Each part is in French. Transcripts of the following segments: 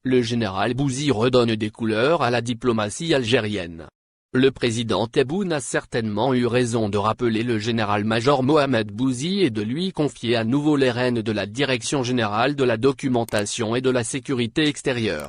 le général Bouzi redonne des couleurs à la diplomatie algérienne. Le président Tebboune a certainement eu raison de rappeler le général-major Mohamed Bouzi et de lui confier à nouveau les rênes de la Direction générale de la documentation et de la sécurité extérieure.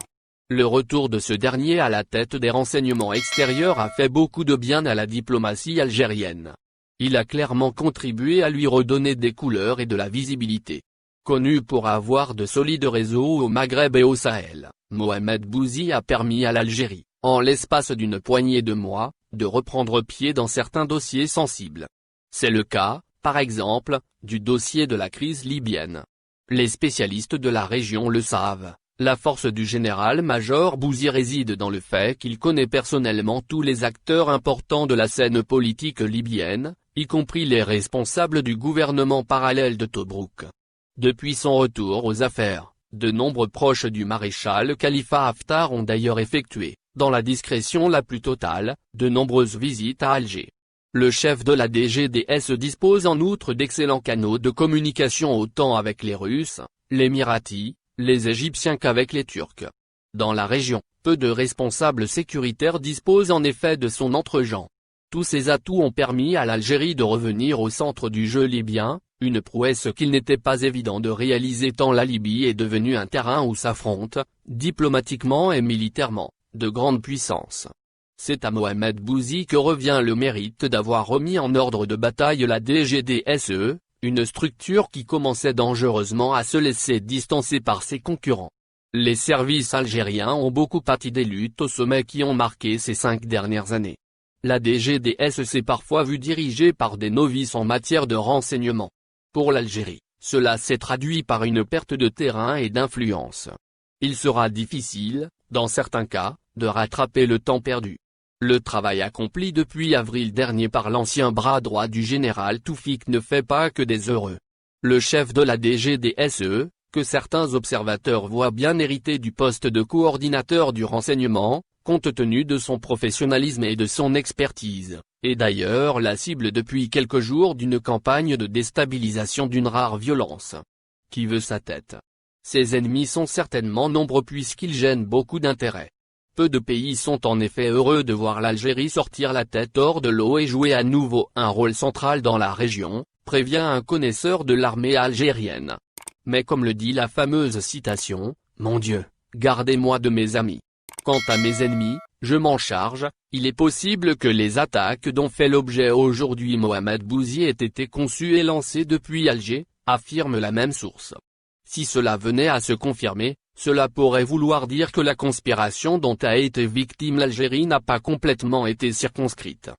Le retour de ce dernier à la tête des renseignements extérieurs a fait beaucoup de bien à la diplomatie algérienne. Il a clairement contribué à lui redonner des couleurs et de la visibilité. Connu pour avoir de solides réseaux au Maghreb et au Sahel, Mohamed Bouzi a permis à l'Algérie, en l'espace d'une poignée de mois, de reprendre pied dans certains dossiers sensibles. C'est le cas, par exemple, du dossier de la crise libyenne. Les spécialistes de la région le savent, la force du général-major Bouzi réside dans le fait qu'il connaît personnellement tous les acteurs importants de la scène politique libyenne, y compris les responsables du gouvernement parallèle de Tobrouk. Depuis son retour aux affaires, de nombreux proches du maréchal Khalifa Haftar ont d'ailleurs effectué, dans la discrétion la plus totale, de nombreuses visites à Alger. Le chef de la DGDS dispose en outre d'excellents canaux de communication autant avec les Russes, les Émiratis, les Égyptiens qu'avec les Turcs. Dans la région, peu de responsables sécuritaires disposent en effet de son entre-gens. Tous ces atouts ont permis à l'Algérie de revenir au centre du jeu libyen, une prouesse qu'il n'était pas évident de réaliser tant la Libye est devenue un terrain où s'affrontent, diplomatiquement et militairement, de grandes puissances. C'est à Mohamed Bouzi que revient le mérite d'avoir remis en ordre de bataille la DGDSE, une structure qui commençait dangereusement à se laisser distancer par ses concurrents. Les services algériens ont beaucoup pâti des luttes au sommet qui ont marqué ces 5 dernières années. La DGDS s'est parfois vue dirigée par des novices en matière de renseignement. Pour l'Algérie, cela s'est traduit par une perte de terrain et d'influence. Il sera difficile, dans certains cas, de rattraper le temps perdu. Le travail accompli depuis avril dernier par l'ancien bras droit du général Toufik ne fait pas que des heureux. Le chef de la DGDSE, que certains observateurs voient bien hériter du poste de coordinateur du renseignement, compte tenu de son professionnalisme et de son expertise, est d'ailleurs la cible depuis quelques jours d'une campagne de déstabilisation d'une rare violence. Qui veut sa tête? Ses ennemis sont certainement nombreux puisqu'ils gênent beaucoup d'intérêts. Peu de pays sont en effet heureux de voir l'Algérie sortir la tête hors de l'eau et jouer à nouveau un rôle central dans la région, prévient un connaisseur de l'armée algérienne. Mais comme le dit la fameuse citation, « Mon Dieu, gardez-moi de mes amis. Quant à mes ennemis, je m'en charge, il est possible que les attaques dont fait l'objet aujourd'hui Mohamed Bouzi aient été conçues et lancées depuis Alger, affirme la même source. Si cela venait à se confirmer, cela pourrait vouloir dire que la conspiration dont a été victime l'Algérie n'a pas complètement été circonscrite.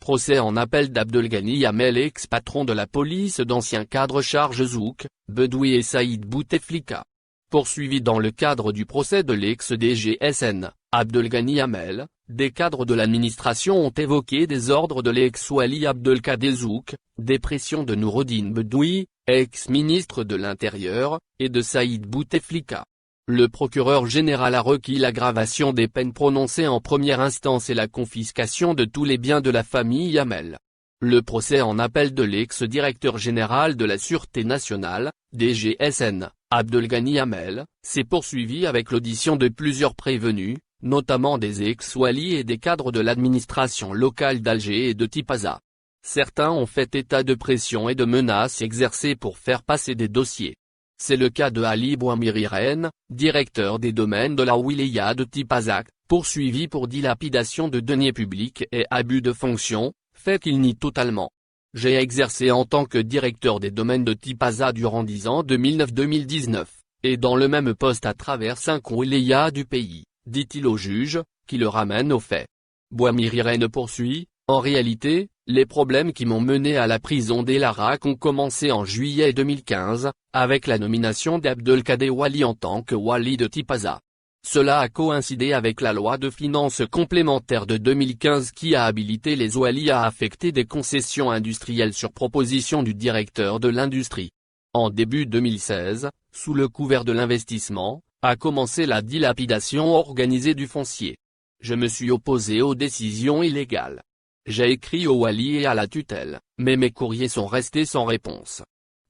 Procès en appel d'Abdelghani Hamel, ex-patron de la police d'anciens cadres Charles Zouk, Bedoui et Saïd Bouteflika. Poursuivi dans le cadre du procès de l'ex-DGSN, Abdelghani Hamel, des cadres de l'administration ont évoqué des ordres de l'ex-Wali Abdelkader Zouk, des pressions de Noureddine Bedoui, ex-ministre de l'Intérieur, et de Saïd Bouteflika. Le procureur général a requis l'aggravation des peines prononcées en première instance et la confiscation de tous les biens de la famille Hamel. Le procès en appel de l'ex-directeur général de la Sûreté nationale, DGSN, Abdelghani Hamel, s'est poursuivi avec l'audition de plusieurs prévenus, notamment des ex-Wali et des cadres de l'administration locale d'Alger et de Tipaza. Certains ont fait état de pression et de menaces exercées pour faire passer des dossiers. C'est le cas de Ali Bouamiri Ren, directeur des domaines de la wilaya de Tipazac, poursuivi pour dilapidation de deniers publics et abus de fonction, fait qu'il nie totalement. J'ai exercé en tant que directeur des domaines de Tipaza durant 10 ans 2009-2019, et dans le même poste à travers 5 wilayas du pays, dit-il au juge, qui le ramène aux faits. Bouamiri Ren poursuit, en réalité, les problèmes qui m'ont mené à la prison d'El Arak ont commencé en juillet 2015, avec la nomination d'Abdelkader Wali en tant que Wali de Tipaza. Cela a coïncidé avec la loi de finances complémentaire de 2015 qui a habilité les Walis à affecter des concessions industrielles sur proposition du directeur de l'industrie. En début 2016, sous le couvert de l'investissement, a commencé la dilapidation organisée du foncier. Je me suis opposé aux décisions illégales. J'ai écrit au Wali et à la tutelle, mais mes courriers sont restés sans réponse.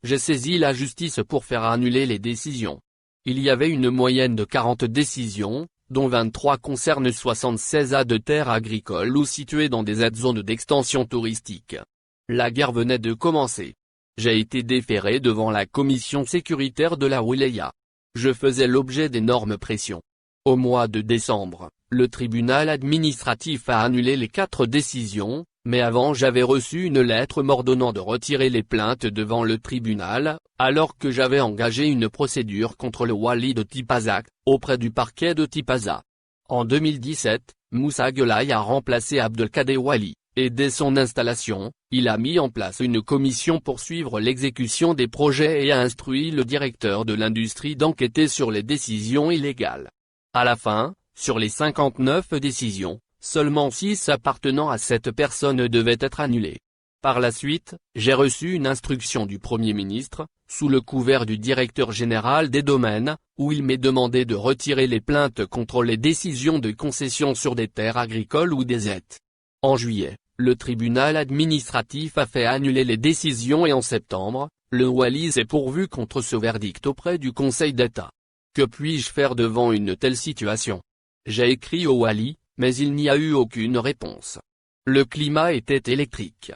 j'ai saisi la justice pour faire annuler les décisions. Il y avait une moyenne de 40 décisions, dont 23 concernent 76 a de terres agricoles ou situées dans des zones d'extension touristique. La guerre venait de commencer. J'ai été déféré devant la commission sécuritaire de la wilaya. Je faisais l'objet d'énormes pressions. Au mois de décembre, le tribunal administratif a annulé les 4 décisions, mais avant j'avais reçu une lettre m'ordonnant de retirer les plaintes devant le tribunal, alors que j'avais engagé une procédure contre le wali de Tipaza, auprès du parquet de Tipaza. En 2017, Moussa Guelleh a remplacé Abdelkader Wali, et dès son installation, il a mis en place une commission pour suivre l'exécution des projets et a instruit le directeur de l'industrie d'enquêter sur les décisions illégales. À la fin, sur les 59 décisions, seulement 6 appartenant à cette personne devaient être annulées. Par la suite, j'ai reçu une instruction du Premier ministre, sous le couvert du directeur général des domaines, où il m'est demandé de retirer les plaintes contre les décisions de concession sur des terres agricoles ou des aides. En juillet, le tribunal administratif a fait annuler les décisions et en septembre, le wali s'est pourvu contre ce verdict auprès du Conseil d'État. Que puis-je faire devant une telle situation? J'ai écrit au wali, mais il n'y a eu aucune réponse. Le climat était électrique.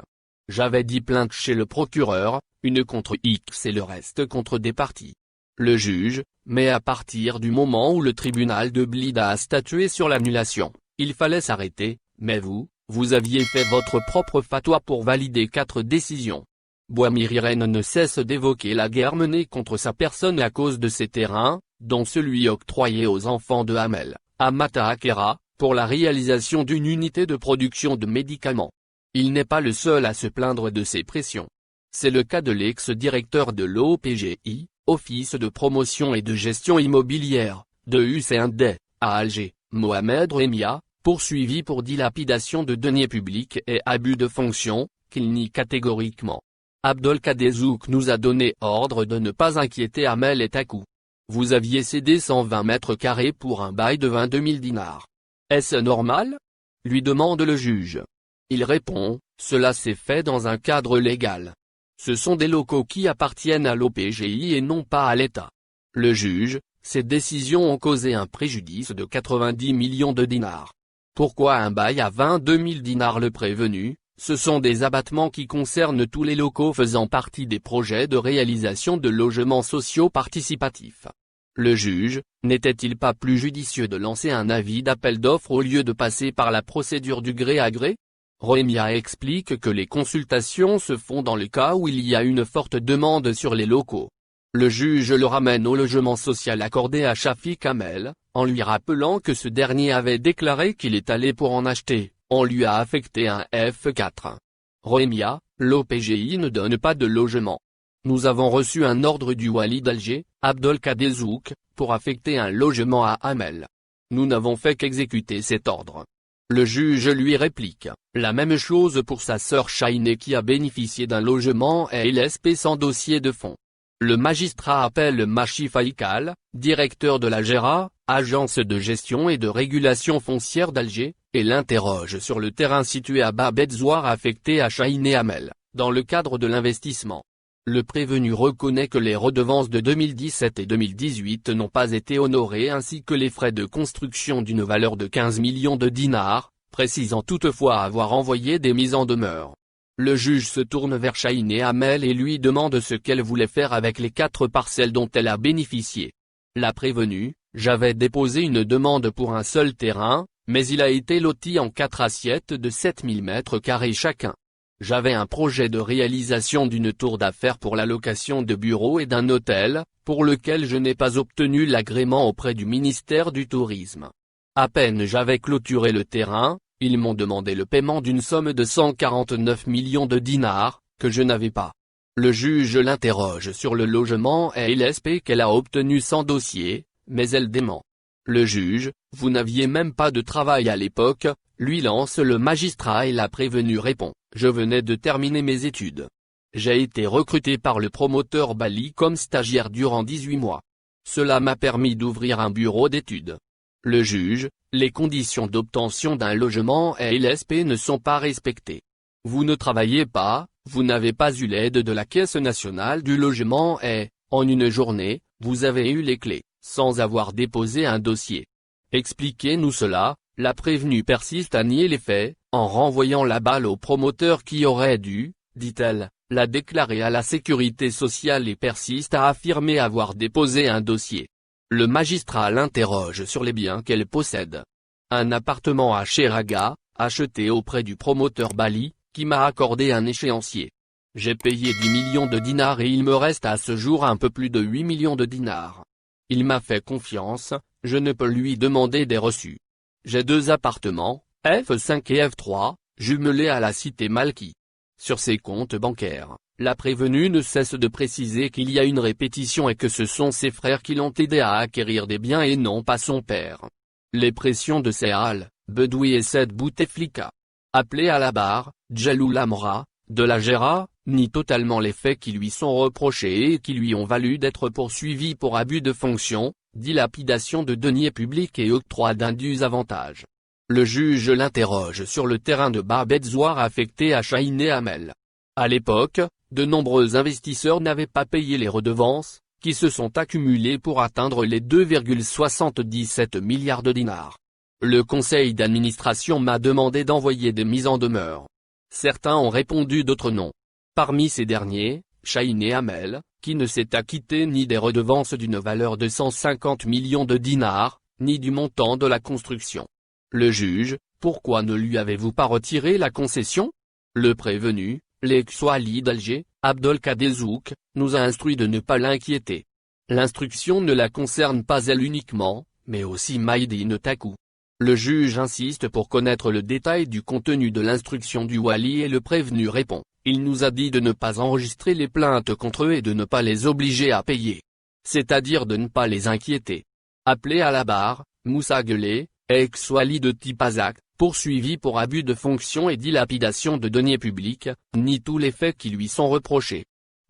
J'avais 10 plaintes chez le procureur, une contre X et le reste contre des parties. Le juge, mais à partir du moment où le tribunal de Blida a statué sur l'annulation, il fallait s'arrêter, mais vous aviez fait votre propre fatwa pour valider 4 décisions. Bouamir ne cesse d'évoquer la guerre menée contre sa personne à cause de ses terrains, dont celui octroyé aux enfants de Hamel, à Mata Akera, pour la réalisation d'une unité de production de médicaments. Il n'est pas le seul à se plaindre de ces pressions. C'est le cas de l'ex-directeur de l'OPGI, Office de promotion et de gestion immobilière, de Hussein Dey, à Alger, Mohamed Remia, poursuivi pour dilapidation de deniers publics et abus de fonction, qu'il nie catégoriquement. Abdelkader Zouk nous a donné ordre de ne pas inquiéter Hamel et Takou. Vous aviez cédé 120 mètres carrés pour un bail de 22 000 dinars. Est-ce normal? Lui demande le juge. Il répond, cela s'est fait dans un cadre légal. Ce sont des locaux qui appartiennent à l'OPGI et non pas à l'État. Le juge, ces décisions ont causé un préjudice de 90 millions de dinars. Pourquoi un bail à 22 000 dinars? Le prévenu, ce sont des abattements qui concernent tous les locaux faisant partie des projets de réalisation de logements sociaux participatifs. Le juge, n'était-il pas plus judicieux de lancer un avis d'appel d'offres au lieu de passer par la procédure du gré à gré? Remia explique que les consultations se font dans le cas où il y a une forte demande sur les locaux. Le juge le ramène au logement social accordé à Shafik Hamel, en lui rappelant que ce dernier avait déclaré qu'il est allé pour en acheter, on lui a affecté un F4. Remia, l'OPGI ne donne pas de logement. Nous avons reçu un ordre du wali d'Alger, Abdelkader Zouk, pour affecter un logement à Hamel. Nous n'avons fait qu'exécuter cet ordre. Le juge lui réplique, la même chose pour sa sœur Chainé qui a bénéficié d'un logement et LSP sans dossier de fonds. Le magistrat appelle Machi Faïkal, directeur de la GERA, agence de gestion et de régulation foncière d'Alger, et l'interroge sur le terrain situé à Bab Edzouar affecté à Chainé Hamel, dans le cadre de l'investissement. Le prévenu reconnaît que les redevances de 2017 et 2018 n'ont pas été honorées ainsi que les frais de construction d'une valeur de 15 millions de dinars, précisant toutefois avoir envoyé des mises en demeure. Le juge se tourne vers Chainé Hamel et lui demande ce qu'elle voulait faire avec les 4 parcelles dont elle a bénéficié. La prévenue, j'avais déposé une demande pour un seul terrain, mais il a été loti en 4 assiettes de 7000 mètres carrés chacun. J'avais un projet de réalisation d'une tour d'affaires pour la location de bureaux et d'un hôtel, pour lequel je n'ai pas obtenu l'agrément auprès du ministère du Tourisme. À peine j'avais clôturé le terrain, ils m'ont demandé le paiement d'une somme de 149 millions de dinars, que je n'avais pas. Le juge l'interroge sur le logement et LSP qu'elle a obtenu sans dossier, mais elle dément. Le juge, vous n'aviez même pas de travail à l'époque, lui lance le magistrat et la prévenue répond, je venais de terminer mes études. J'ai été recruté par le promoteur Bali comme stagiaire durant 18 mois. Cela m'a permis d'ouvrir un bureau d'études. Le juge, les conditions d'obtention d'un logement et LSP ne sont pas respectées. Vous ne travaillez pas, Vous n'avez pas eu l'aide de la Caisse nationale du logement et, en une journée, vous avez eu les clés, sans avoir déposé un dossier. Expliquez-nous cela. La prévenue persiste à nier les faits, en renvoyant la balle au promoteur qui aurait dû, dit-elle, la déclarer à la sécurité sociale et persiste à affirmer avoir déposé un dossier. Le magistrat l'interroge sur les biens qu'elle possède. Un appartement à Cheraga, acheté auprès du promoteur Bali, qui m'a accordé un échéancier. J'ai payé 10 millions de dinars et il me reste à ce jour un peu plus de 8 millions de dinars. Il m'a fait confiance, je ne peux lui demander des reçus. J'ai 2 appartements, F5 et F3, jumelés à la cité Malki. Sur ses comptes bancaires, la prévenue ne cesse de préciser qu'il y a une répétition et que ce sont ses frères qui l'ont aidé à acquérir des biens et non pas son père. Les pressions de Sehal, Bedoui et Said Bouteflika, appelé à la barre, Djaloul Amra, de la Gera, nie totalement les faits qui lui sont reprochés et qui lui ont valu d'être poursuivi pour abus de fonction, dilapidation de deniers publics et octroi d'indus avantages. Le juge l'interroge sur le terrain de Babet Zouar affecté à Chahine Hamel. À l'époque, de nombreux investisseurs n'avaient pas payé les redevances, qui se sont accumulées pour atteindre les 2,77 milliards de dinars. Le conseil d'administration m'a demandé d'envoyer des mises en demeure. Certains ont répondu, d'autres non. Parmi ces derniers, Chahine Hamel, qui ne s'est acquitté ni des redevances d'une valeur de 150 millions de dinars, ni du montant de la construction. Le juge, pourquoi ne lui avez-vous pas retiré la concession? Le prévenu, l'ex-wali d'Alger, Abdelkader Zouk, nous a instruit de ne pas l'inquiéter. L'instruction ne la concerne pas elle uniquement, mais aussi Maïdine Takou. Le juge insiste pour connaître le détail du contenu de l'instruction du wali et le prévenu répond. Il nous a dit de ne pas enregistrer les plaintes contre eux et de ne pas les obliger à payer. C'est-à-dire de ne pas les inquiéter. Appelé à la barre, Moussa Guelleh, ex-wali de Tipazak, poursuivi pour abus de fonction et dilapidation de deniers publics, nie tous les faits qui lui sont reprochés.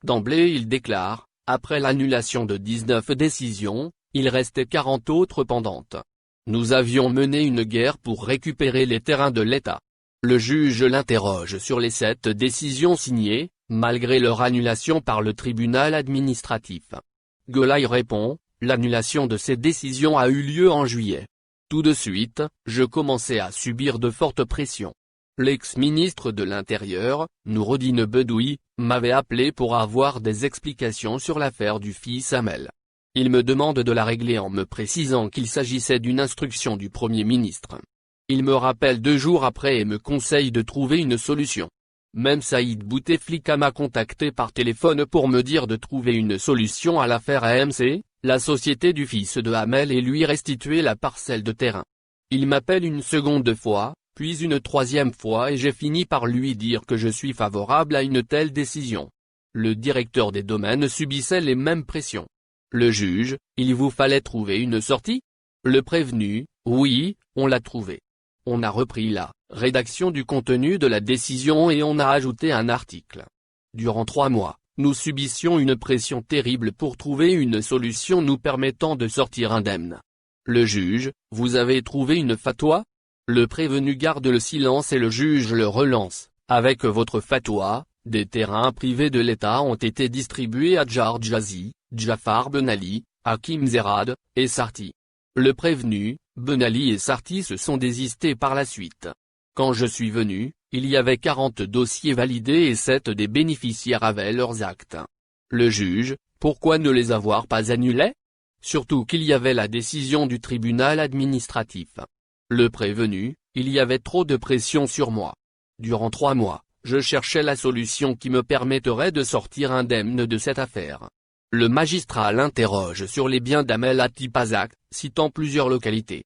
D'emblée il déclare, après l'annulation de 19 décisions, il restait 40 autres pendantes. Nous avions mené une guerre pour récupérer les terrains de l'État. Le juge l'interroge sur les 7 décisions signées, malgré leur annulation par le tribunal administratif. Guelleh répond, l'annulation de ces décisions a eu lieu en juillet. Tout de suite, je commençais à subir de fortes pressions. L'ex-ministre de l'Intérieur, Noureddine Bedoui, m'avait appelé pour avoir des explications sur l'affaire du fils Hamel. Il me demande de la régler en me précisant qu'il s'agissait d'une instruction du Premier ministre. Il me rappelle 2 jours après et me conseille de trouver une solution. Même Saïd Bouteflika m'a contacté par téléphone pour me dire de trouver une solution à l'affaire AMC, la société du fils de Hamel, et lui restituer la parcelle de terrain. Il m'appelle une seconde fois, puis une 3e fois et j'ai fini par lui dire que je suis favorable à une telle décision. Le directeur des domaines subissait les mêmes pressions. Le juge, il vous fallait trouver une sortie? Le prévenu, oui, on l'a trouvé. On a repris la rédaction du contenu de la décision et on a ajouté un article. Durant 3 mois, nous subissions une pression terrible pour trouver une solution nous permettant de sortir indemne. Le juge, vous avez trouvé une fatwa? Le prévenu garde le silence et le juge le relance. Avec votre fatwa, des terrains privés de l'État ont été distribués à Djarjazi, Jafar Ben Ali, Hakim Zerad, et Sarti. Le prévenu, Ben Ali et Sarti se sont désistés par la suite. Quand je suis venu, il y avait 40 dossiers validés et 7 des bénéficiaires avaient leurs actes. Le juge, pourquoi ne les avoir pas annulés? Surtout qu'il y avait la décision du tribunal administratif. Le prévenu, il y avait trop de pression sur moi. Durant 3 mois, je cherchais la solution qui me permettrait de sortir indemne de cette affaire. Le magistrat l'interroge sur les biens d'Hamel à Tipazak, citant plusieurs localités.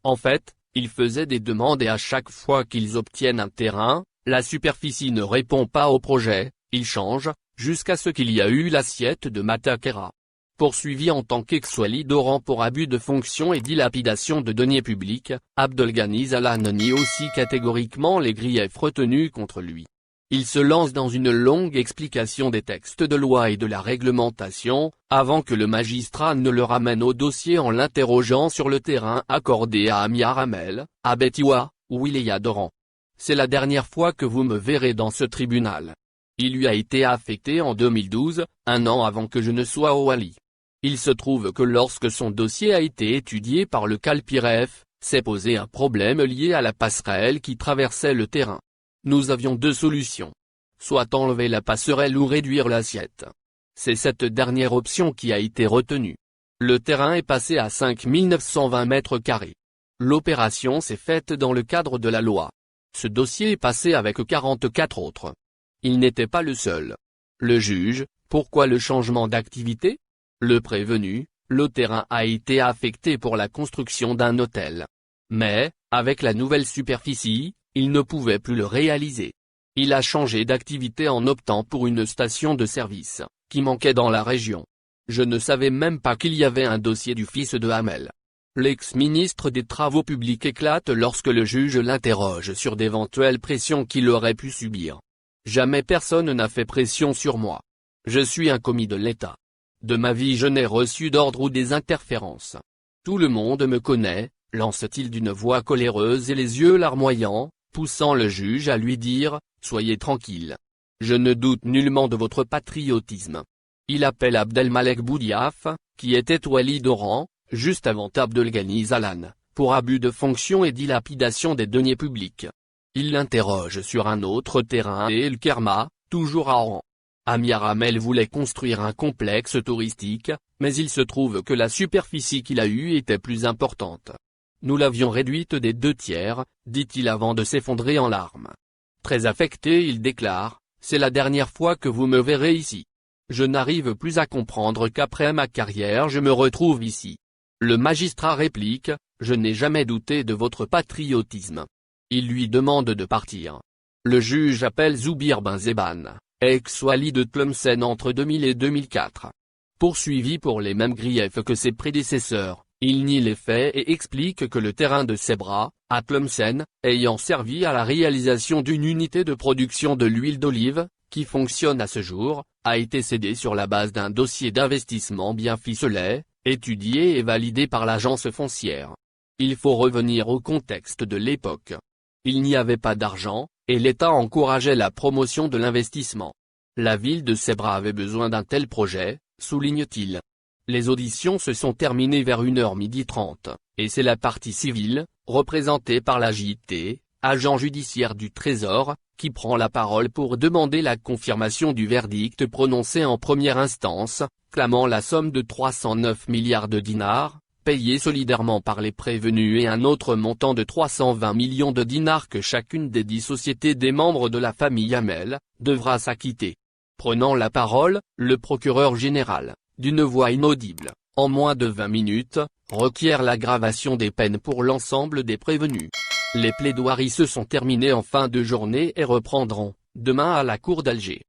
En fait, ils faisaient des demandes et à chaque fois qu'ils obtiennent un terrain, la superficie ne répond pas au projet, ils changent, jusqu'à ce qu'il y a eu l'assiette de Matakera. Poursuivi en tant qu'ex-wali d'Oran pour abus de fonction et dilapidation de deniers publics, Abdelghani Zalane nie aussi catégoriquement les griefs retenus contre lui. Il se lance dans une longue explication des textes de loi et de la réglementation, avant que le magistrat ne le ramène au dossier en l'interrogeant sur le terrain accordé à Amiar Hamel, à Betiwa, où il est à d'Oran. C'est la dernière fois que vous me verrez dans ce tribunal. Il lui a été affecté en 2012, un an avant que je ne sois au Wali. Il se trouve que lorsque son dossier a été étudié par le CalPIREF, s'est posé un problème lié à la passerelle qui traversait le terrain. Nous avions deux solutions. Soit enlever la passerelle ou réduire l'assiette. C'est cette dernière option qui a été retenue. Le terrain est passé à 5920 mètres carrés. L'opération s'est faite dans le cadre de la loi. Ce dossier est passé avec 44 autres. Il n'était pas le seul. Le juge, pourquoi le changement d'activité? Le prévenu, le terrain a été affecté pour la construction d'un hôtel. Mais, avec la nouvelle superficie, il ne pouvait plus le réaliser. Il a changé d'activité en optant pour une station de service, qui manquait dans la région. Je ne savais même pas qu'il y avait un dossier du fils de Hamel. L'ex-ministre des Travaux publics éclate lorsque le juge l'interroge sur d'éventuelles pressions qu'il aurait pu subir. Jamais personne n'a fait pression sur moi. Je suis un commis de l'État. De ma vie je n'ai reçu d'ordre ou des interférences. Tout le monde me connaît, lance-t-il d'une voix coléreuse et les yeux larmoyants, poussant le juge à lui dire « Soyez tranquille. Je ne doute nullement de votre patriotisme ». Il appelle Abdelmalek Boudiaf, qui était wali d'Oran, juste avant Abdel Ghani Zalan, pour abus de fonction et dilapidation des deniers publics. Il l'interroge sur un autre terrain à El Kerma, toujours à Oran. Amir Hamel voulait construire un complexe touristique, mais il se trouve que la superficie qu'il a eue était plus importante. Nous l'avions réduite des 2/3, dit-il avant de s'effondrer en larmes. Très affecté il déclare, « C'est la dernière fois que vous me verrez ici. Je n'arrive plus à comprendre qu'après ma carrière je me retrouve ici. » Le magistrat réplique, « Je n'ai jamais douté de votre patriotisme. » Il lui demande de partir. Le juge appelle Zoubir Benzeban, ex-wali de Tlemcen entre 2000 et 2004. Poursuivi pour les mêmes griefs que ses prédécesseurs, il nie les faits et explique que le terrain de Sebra, à Tlemcen, ayant servi à la réalisation d'une unité de production de l'huile d'olive, qui fonctionne à ce jour, a été cédé sur la base d'un dossier d'investissement bien ficelé, étudié et validé par l'agence foncière. Il faut revenir au contexte de l'époque. Il n'y avait pas d'argent, et l'État encourageait la promotion de l'investissement. La ville de Sebra avait besoin d'un tel projet, souligne-t-il. Les auditions se sont terminées vers 1h30, et c'est la partie civile, représentée par la JT, agent judiciaire du Trésor, qui prend la parole pour demander la confirmation du verdict prononcé en première instance, clamant la somme de 309 milliards de dinars, payés solidairement par les prévenus et un autre montant de 320 millions de dinars que chacune des 10 sociétés des membres de la famille Hamel, devra s'acquitter. Prenant la parole, le procureur général, d'une voix inaudible, en moins de 20 minutes, requiert l'aggravation des peines pour l'ensemble des prévenus. Les plaidoiries se sont terminées en fin de journée et reprendront, demain à la cour d'Alger.